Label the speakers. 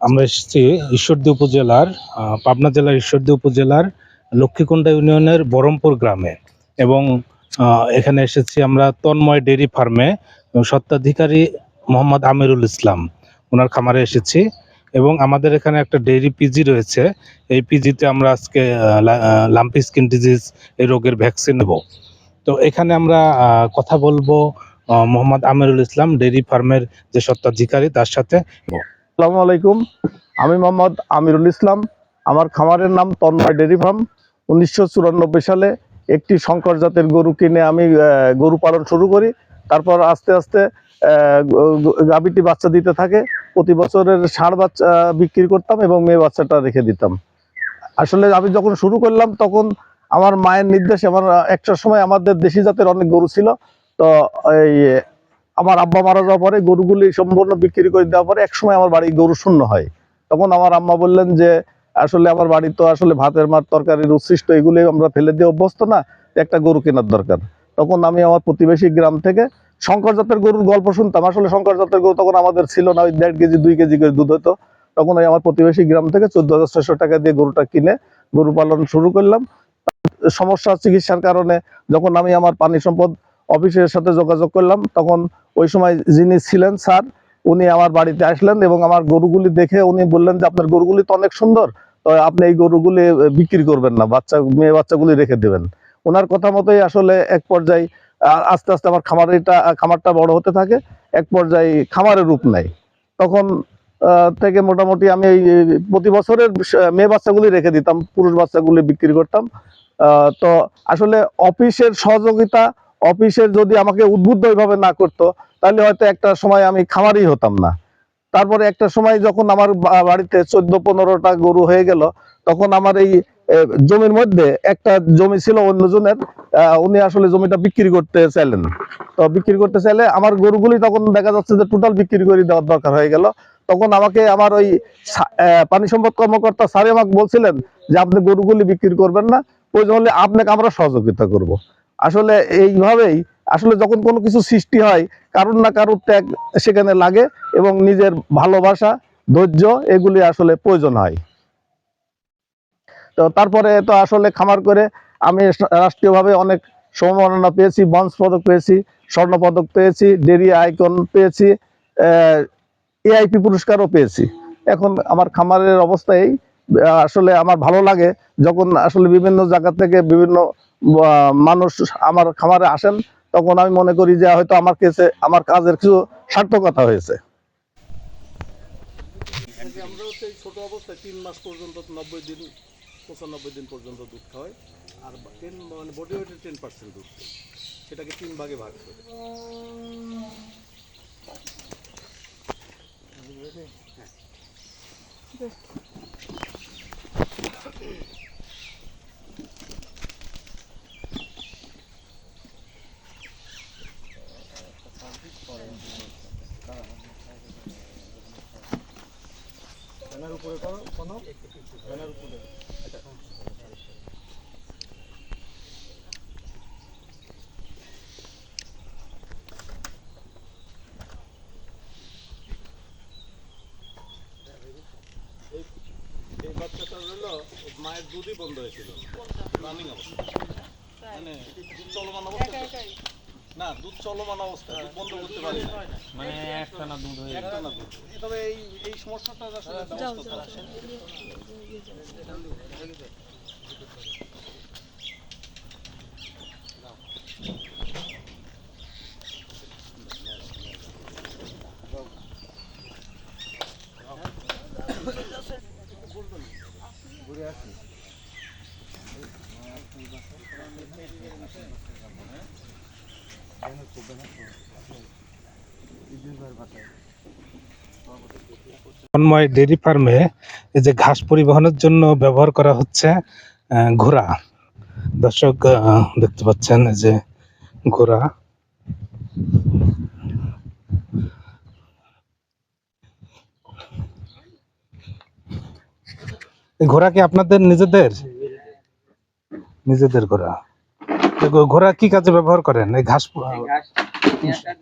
Speaker 1: আমরা এসেছি ঈশ্বরদী উপজেলার পাবনা জেলার ঈশ্বরদী উপজেলার লক্ষ্মীকুণ্ডা ইউনিয়নের বরমপুর গ্রামে এবং এখানে এসেছি আমরা তন্ময় ডেইরি ফার্মে স্বত্বাধিকারী মোহাম্মদ আমিরুল ইসলাম ওনার খামারে এসেছি এবং আমাদের এখানে একটা ডেইরি পিজি রয়েছে। এই পিজিতে আমরা আজকে লাম্পি স্কিন ডিজিজ এই রোগের ভ্যাকসিন নেব। তো এখানে আমরা কথা বলবো মোহাম্মদ আমিরুল ইসলাম ডেইরি ফার্মের যে স্বত্বাধিকারী তার সাথে।
Speaker 2: আসসালামু আলাইকুম, আমি মোহাম্মদ আমিরুল ইসলাম। আমার খামারের নাম তন্ময় ডেইরি ফার্ম। 1994 সালে একটি শঙ্কর জাতের গরু কিনে আমি গরু পালন শুরু করি। তারপর আস্তে আস্তে গাভীটি বাচ্চা দিতে থাকে। প্রতি বছরের ষাঁড় বাচ্চা বিক্রি করতাম এবং মেয়ে বাচ্চাটা রেখে দিতাম। আসলে আমি যখন শুরু করলাম তখন আমার মায়ের নির্দেশে একটা সময় আমাদের দেশি জাতের অনেক গরু ছিল। তো এই আমার আব্বা মারা যাওয়ার পরে গরুগুলি সম্পূর্ণ বিক্রি করে দেওয়ার পরে একসময় আমার বাড়ি গরু শূন্য হয়। তখন আমার আম্মা বললেন যে আসলে আমার বাড়ি তো আসলে ভাতের মার তরকারির উচ্ছিষ্ট, এগুলি আমরা ফেলে দিয়ে অভ্যস্ত না, একটা গরু কেনার দরকার। তখন আমি আমার প্রতিবেশী গ্রাম থেকে শঙ্কর জাতের গরুর গল্প শুনতাম। আসলে শঙ্কর জাতের গরু তখন আমাদের ছিল না, ওই 1.5 কেজি 2 কেজি করে দুধ হতো। তখন আমার প্রতিবেশী গ্রাম থেকে 14,600 টাকা দিয়ে গরুটা কিনে গরু পালন শুরু করলাম। সমস্যা চিকিৎসার কারণে যখন আমি আমার পানি সম্পদ অফিসের সাথে যোগাযোগ করলাম, তখন ওই সময় যিনি ছিলেন স্যার, উনি আমার বাড়িতে আসলেন এবং আমার গরুগুলি দেখে উনি বললেন যে আপনার গরুগুলি তো অনেক সুন্দর, তো আপনি এই গরুগুলি বিক্রি করবেন না, মেয়ে বাচ্চাগুলি রেখে দেবেন। ওনার কথা মতোই আসলে এক পর্যায়ে আস্তে আস্তে আমার খামারটা বড় হতে থাকে। এক পর্যায়ে খামারের রূপ নেয়। তখন থেকে মোটামুটি আমি প্রতি বছরের মেয়ে বাচ্চাগুলি রেখে দিতাম, পুরুষ বাচ্চাগুলি বিক্রি করতাম। তো আসলে অফিসের সহযোগিতা, অফিসের যদি আমাকে উদ্বুদ্ধ ওইভাবে না করতো, তাহলে হয়তো একটা সময় আমি খামারই হতাম না। তারপরে একটা সময় যখন আমার বাড়িতে 14-15টা গরু হয়ে গেল, তখন আমার এই জমির মধ্যে একটা জমি ছিল অন্যজনের, উনি আসলে জমিটা বিক্রি করতে চাইলেন। তো বিক্রি করতে চাইলে আমার গরুগুলি তখন দেখা যাচ্ছে যে টোটাল বিক্রি করে দেওয়ার দরকার হয়ে গেল। তখন আমাকে আমার ওই পানি সম্পদ কর্মকর্তা স্যার আমাকে বলছিলেন যে আপনি গরুগুলি বিক্রি করবেন না, প্রয়োজন হলে আপনাকে আমরা সহযোগিতা করব। আসলে এইভাবেই আসলে যখন কোনো কিছু সৃষ্টি হয়, কারুর না কারুর ত্যাগ সেখানে লাগে এবং নিজের ভালোবাসা, ধৈর্য এগুলি আসলে প্রয়োজন হয়। তো তারপরে তো আসলে খামার করে আমি রাষ্ট্রীয়ভাবে অনেক সম্মাননা পেয়েছি, ব্রোঞ্জ পদক পেয়েছি, স্বর্ণ পদক পেয়েছি, ডেইরি আইকন পেয়েছি, এআইপি পুরস্কারও পেয়েছি। এখন আমার খামারের অবস্থায় আসলে আমার ভালো লাগে যখন আসলে বিভিন্ন জায়গা থেকে বিভিন্ন মানুষ আমার খামারে আসেন, তখন আমি মনে করি যে হয়তো আমার কাজের কিছু সার্থকতা হয়েছে।
Speaker 3: আমরা হচ্ছে ছোট অবস্থায় 3 মাস পর্যন্ত 90 দিন 95 দিন পর্যন্ত দুধ খাওয়াই, আর 10 মানে বডি ওয়েটের 10% দুধ, সেটাকে 3 ভাগে ভাগ করে। ফ্যানের উপরে করো, কোনো ফ্যানের উপরে। এই বাচ্চাটা হলো মায়ের দুধই বন্ধ হয়েছিল, রানিং অবস্থা, মানে দুধ চলমান অবস্থা না, দুধ চলমান অবস্থা, দুধ বন্ধ করতে পারি না, মানে একটানা দুধ হয়ে একটানা দুধ। তবে এই সমস্যাটা আসলে ব্যবস্থা করা আসেন। ঘুরে আসি
Speaker 1: তন্ময় ডেইরি ফার্মে এই যে ঘাস পরিবহনের জন্য ব্যবহার করা হচ্ছে ঘোড়া। দর্শক দেখতে পাচ্ছেন এই যে ঘোড়া। এই ঘোড়া কি আপনাদের নিজেদের ঘোড়া? তো ঘোড়া কি কাজে ব্যবহার করেন? এই ঘাস
Speaker 4: এই ঘাস নিয়ে আসার